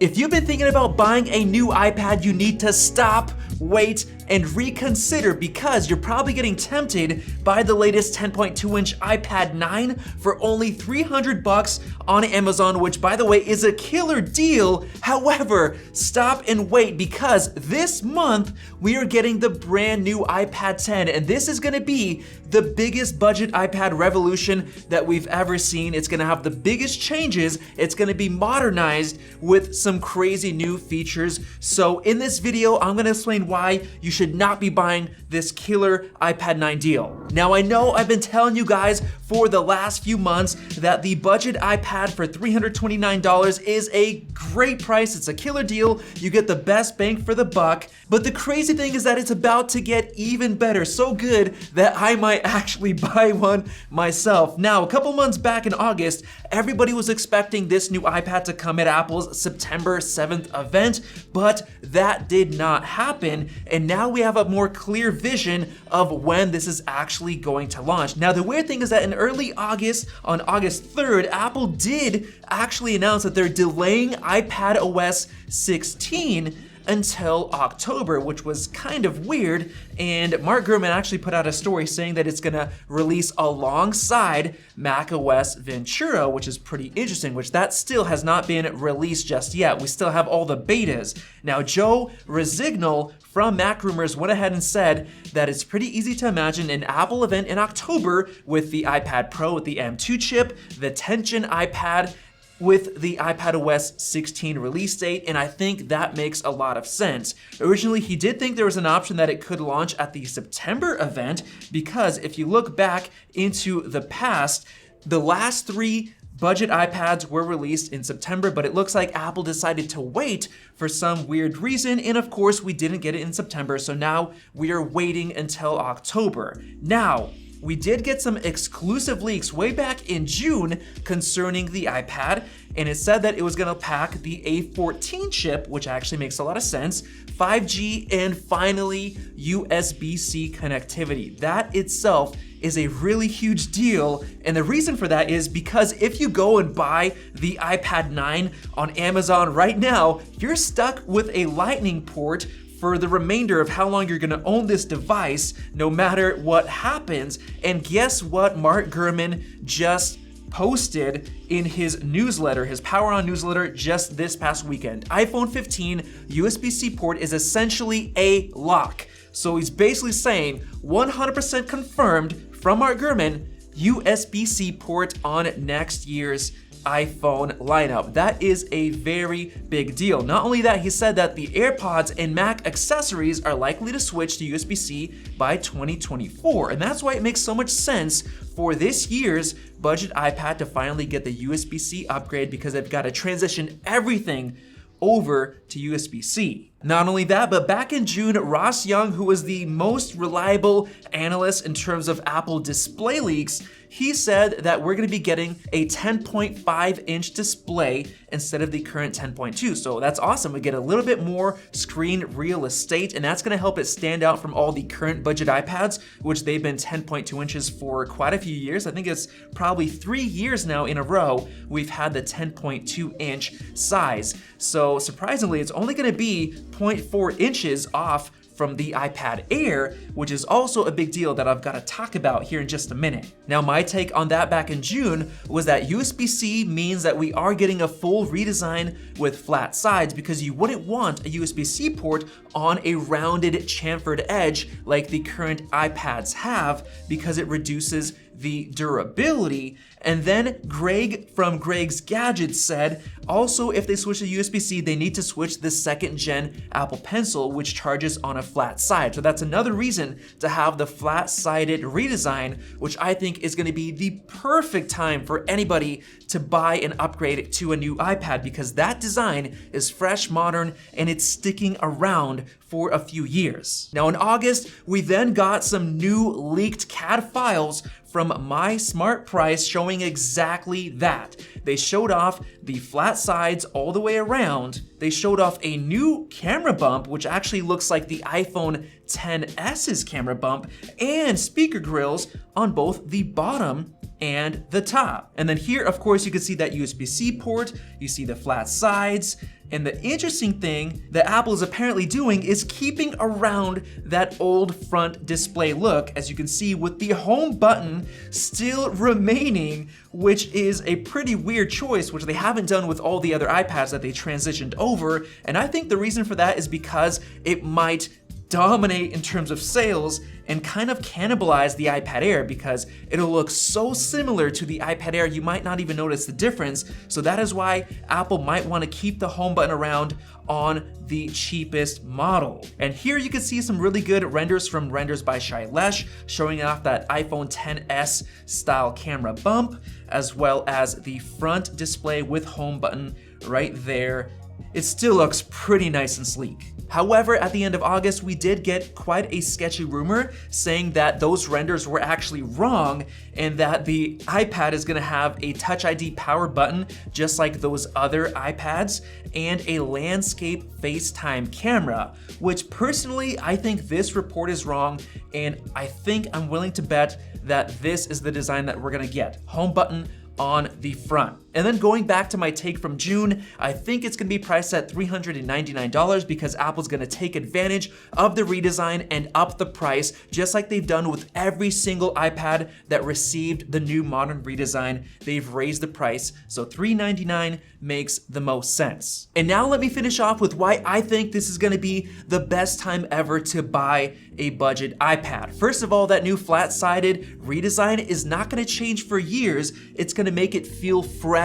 If you've been thinking about buying a new iPad, you need to stop, wait, and reconsider because you're probably getting tempted by the latest 10.2-inch iPad 9 for only $300 on Amazon, which by the way is a killer deal. However, stop and wait because this month we are getting the brand new iPad 10, and this is gonna be the biggest budget iPad revolution that we've ever seen. It's gonna have the biggest changes. It's gonna be modernized with some crazy new features. So in this video, I'm gonna explain why you should not be buying this killer iPad 9 deal. Now I know I've been telling you guys for the last few months that the budget iPad for $329 is a great price. It's a killer deal. You get the best bang for the buck. But the crazy thing is that it's about to get even better. So good that I might actually buy one myself. Now, a couple months back in August, everybody was expecting this new iPad to come at Apple's September 7th event, but that did not happen. And now we have a more clear vision of when this is actually going to launch. Now, the weird thing is that in early August, on August 3rd, Apple did actually announce that they're delaying iPad OS 16 until October, which was kind of weird. And Mark Gurman actually put out a story saying that it's gonna release alongside macOS Ventura, which is pretty interesting, which that still has not been released just yet. We still have all the betas. Now, Joe Rosignol from Mac Rumors went ahead and said that it's pretty easy to imagine an Apple event in October with the iPad Pro with the M2 chip, the 10th Gen iPad, with the iPad OS 16 release date, and I think that makes a lot of sense. Originally, he did think there was an option that it could launch at the September event, because if you look back into the past, the last 3 budget iPads were released in September, but it looks like Apple decided to wait for some weird reason, and of course, we didn't get it in September, so now we are waiting until October. Now, we did get some exclusive leaks way back in June concerning the iPad, and it said that it was gonna pack the A14 chip, which actually makes a lot of sense, 5G, and finally USB-C connectivity. That itself is a really huge deal, and the reason for that is because if you go and buy the iPad 9 on Amazon right now, you're stuck with a Lightning port for the remainder of how long you're gonna own this device, no matter what happens. And guess what Mark Gurman just posted in his newsletter, his Power On newsletter just this past weekend? iPhone 15 USB-C port is essentially a lock. So he's basically saying 100% confirmed from Mark Gurman, USB-C port on next year's iPhone lineup. That is a very big deal. Not only that, he said that the AirPods and Mac accessories are likely to switch to USB-C by 2024, and that's why it makes so much sense for this year's budget iPad to finally get the USB-C upgrade, because they've got to transition everything over to USB-C. Not only that, but back in June, Ross Young, who was the most reliable analyst in terms of Apple display leaks, he said that we're gonna be getting a 10.5-inch display instead of the current 10.2. So that's awesome. We get a little bit more screen real estate, and that's gonna help it stand out from all the current budget iPads, which they've been 10.2 inches for quite a few years. I think it's probably 3 years now in a row we've had the 10.2-inch size. So surprisingly, it's only gonna be 0.4 inches off from the iPad Air, which is also a big deal that I've got to talk about here in just a minute. Now, my take on that back in June was that USB-C means that we are getting a full redesign with flat sides, because you wouldn't want a USB-C port on a rounded chamfered edge like the current iPads have, because it reduces the durability. And then Greg from Greg's Gadgets said, also, if they switch to USB-C, they need to switch the 2nd Gen Apple Pencil, which charges on a flat side. So that's another reason to have the flat-sided redesign, which I think is gonna be the perfect time for anybody to buy and upgrade to a new iPad, because that design is fresh, modern, and it's sticking around for a few years. Now in August, we then got some new leaked CAD files from My Smart Price showing exactly that. they showed off the flat sides all the way around. They showed off a new camera bump, which actually looks like the iPhone XS's camera bump, and speaker grills on both the bottom and the top. And then here, of course, you can see that USB-C port, you see the flat sides, and the interesting thing that Apple is apparently doing is keeping around that old front display look, as you can see with the home button still remaining, which is a pretty weird choice, which they haven't done with all the other iPads that they transitioned over. And I think the reason for that is because it might dominate in terms of sales and kind of cannibalize the iPad Air, because it'll look so similar to the iPad Air you might not even notice the difference. So that is why Apple might want to keep the home button around on the cheapest model. And here you can see some really good renders from Renders by Shailesh, showing off that iPhone XS style camera bump, as well as the front display with home button right there. It still looks pretty nice and sleek. However, at the end of August, we did get quite a sketchy rumor saying that those renders were actually wrong and that the iPad is gonna have a Touch ID power button just like those other iPads and a landscape FaceTime camera, which personally, I think this report is wrong, and I think I'm willing to bet that this is the design that we're gonna get. Home button on the front. And then going back to my take from June, I think it's gonna be priced at $399 because Apple's gonna take advantage of the redesign and up the price, just like they've done with every single iPad that received the new modern redesign. They've raised the price, so $399 makes the most sense. And now let me finish off with why I think this is gonna be the best time ever to buy a budget iPad. First of all, that new flat-sided redesign is not gonna change for years. It's gonna make it feel fresh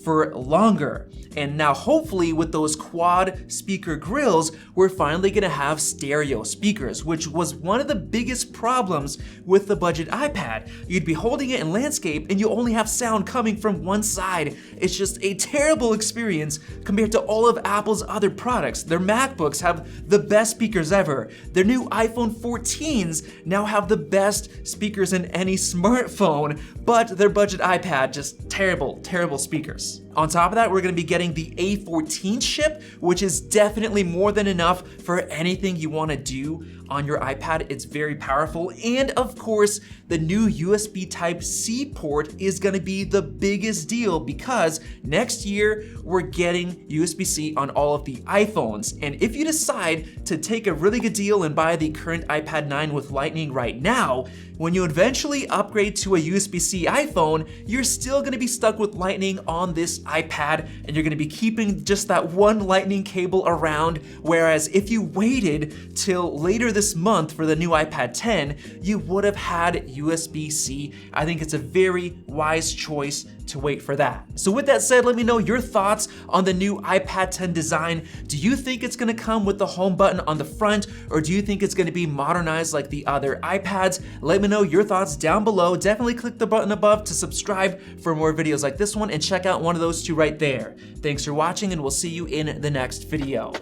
for longer. And now hopefully with those quad speaker grills, we're finally gonna have stereo speakers, which was one of the biggest problems with the budget iPad. You'd be holding it in landscape and you only have sound coming from one side. It's just a terrible experience compared to all of Apple's other products. Their MacBooks have the best speakers ever. Their new iPhone 14s now have the best speakers in any smartphone, but their budget iPad, just terrible, terrible speakers. On top of that, we're gonna be getting the A14 chip, which is definitely more than enough for anything you wanna do on your iPad. It's very powerful. And of course, the new USB Type-C port is gonna be the biggest deal because next year, we're getting USB-C on all of the iPhones. And if you decide to take a really good deal and buy the current iPad 9 with Lightning right now, when you eventually upgrade to a USB-C iPhone, you're still gonna be stuck with Lightning on this iPad, and you're gonna be keeping just that one Lightning cable around, whereas if you waited till later this month for the new iPad 10, you would have had USB-C. I think it's a very wise choice to wait for that. So with that said, let me know your thoughts on the new iPad 10 design. Do you think it's gonna come with the home button on the front, or do you think it's gonna be modernized like the other iPads? Let me know your thoughts down below. Definitely click the button above to subscribe for more videos like this one and check out one of those two right there. Thanks for watching, and we'll see you in the next video.